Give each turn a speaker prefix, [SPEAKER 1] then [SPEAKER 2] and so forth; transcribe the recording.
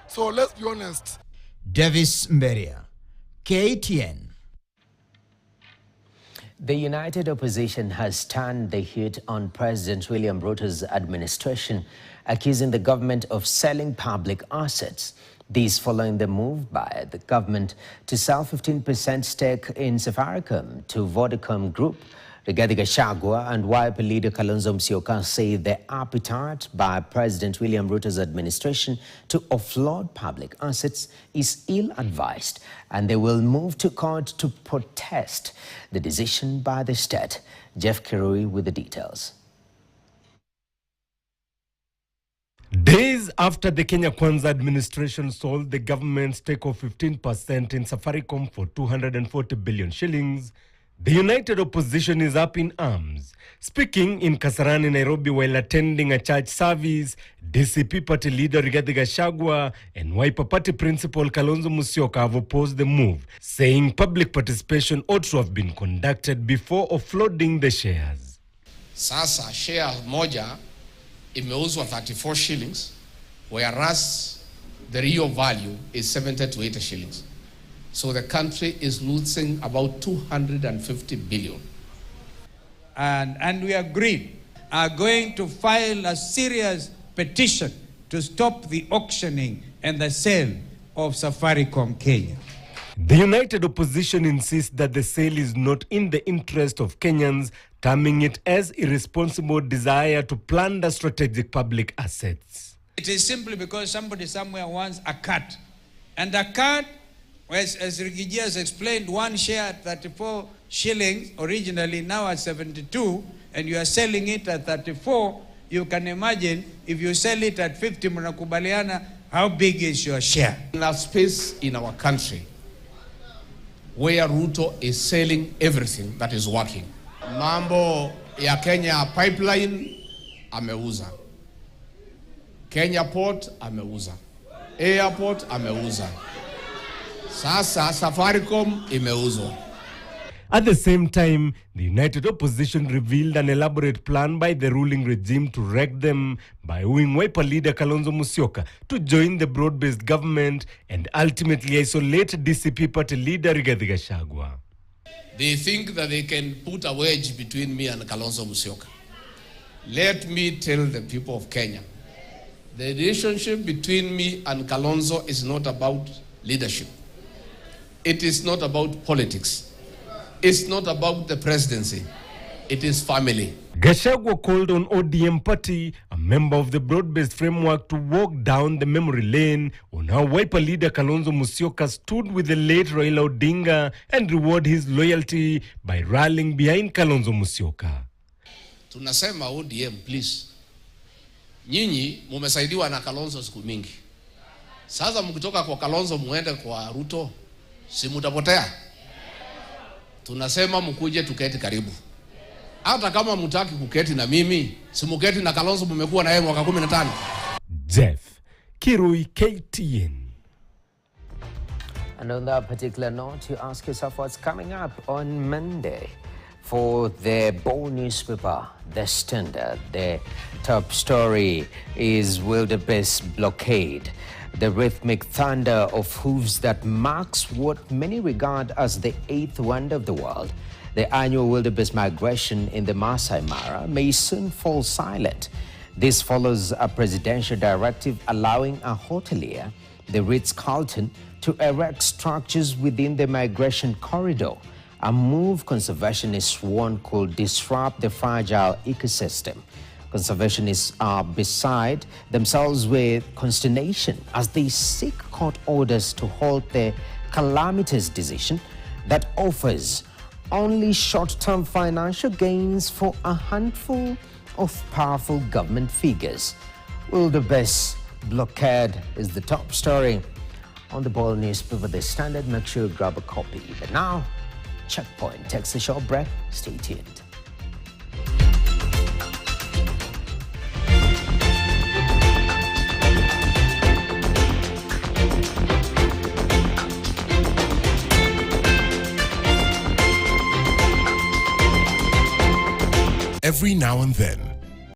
[SPEAKER 1] So let's be honest.
[SPEAKER 2] Davis Mberia, KTN.
[SPEAKER 3] The united opposition has turned the heat on President William Ruto's administration, accusing the government of selling public assets. This following the move by the government to sell 15% stake in Safaricom to Vodacom Group. Rigathi Gachagua and Wiper leader Kalonzo Musyoka say the appetite by President William Ruto's administration to offload public assets is ill-advised, and they will move to court to protest the decision by the state. Jeff Kirui with the details.
[SPEAKER 4] Days after the Kenya Kwanza administration sold the government's stake of 15% in Safaricom for 240 billion shillings, the united opposition is up in arms. Speaking in Kasarani, Nairobi, while attending a church service, DCP party leader Rigathi Gachagua and Wiper party principal Kalonzo Musyoka have opposed the move, saying public participation ought to have been conducted before offloading the shares.
[SPEAKER 5] Sasa share moja imeuzwa 34 shillings, whereas the real value is 70 to 80 shillings. So the country is losing about 250 billion.
[SPEAKER 6] And we agreed, are going to file a serious petition to stop the auctioning and the sale of Safaricom Kenya.
[SPEAKER 4] The united opposition insists that the sale is not in the interest of Kenyans, terming it as irresponsible desire to plunder strategic public assets.
[SPEAKER 6] It is simply because somebody somewhere wants a cut. And a cut, as Rigiji has explained, one share at 34 shillings, originally now at 72, and you are selling it at 34, you can imagine if you sell it at 50, mnakubaliana, how big is your share?
[SPEAKER 5] In a space in our country where Ruto is selling everything that is working. Mambo ya Kenya pipeline, ameuza. Kenya port, ameuza. Airport, ameuza. Sasa Safaricom imeuzwa.
[SPEAKER 4] At the same time, the united opposition revealed an elaborate plan by the ruling regime to wreck them by wooing Wiper leader Kalonzo Musyoka to join the broad-based government and ultimately isolate DCP party leader Rigathi Gachagua.
[SPEAKER 5] They think that they can put a wedge between me and Kalonzo Musyoka. Let me tell the people of Kenya, the relationship between me and Kalonzo is not about leadership. It is not about politics. It's not about the presidency. It is family.
[SPEAKER 4] Gachagua called on ODM party, a member of the broad-based framework, to walk down the memory lane on how Wiper leader Kalonzo Musyoka stood with the late Raila Odinga and reward his loyalty by rallying behind Kalonzo Musyoka.
[SPEAKER 5] Tunasema ODM, please. Nyinyi mumesaidiwa na Kalonzo siku mingi. Sasa mkitoka kwa Kalonzo muende kwa Ruto, si mutapotea? Tunasema mkuje tuketi karibu. Hata kama mutaki kuketi na mimi, si muketi na Kalonzo, mmekuwa na yeye mwaka 15.
[SPEAKER 4] Jeff Kirui, KTN.
[SPEAKER 3] And on that particular note, you ask yourself what's coming up on Monday. For the Bold newspaper, The Standard, the top story is wildebeest blockade. The rhythmic thunder of hooves that marks what many regard as the eighth wonder of the world. The annual wildebeest migration in the Masai Mara may soon fall silent. This follows a presidential directive allowing a hotelier, the Ritz-Carlton, to erect structures within the migration corridor, a move conservationists warn could disrupt the fragile ecosystem. Conservationists are beside themselves with consternation as they seek court orders to halt the calamitous decision that offers only short-term financial gains for a handful of powerful government figures. Wildebeest blockade is the top story on the Bold newspaper, The Standard. Make sure you grab a copy. But now, Checkpoint takes a short break. Stay tuned.
[SPEAKER 7] Every now and then,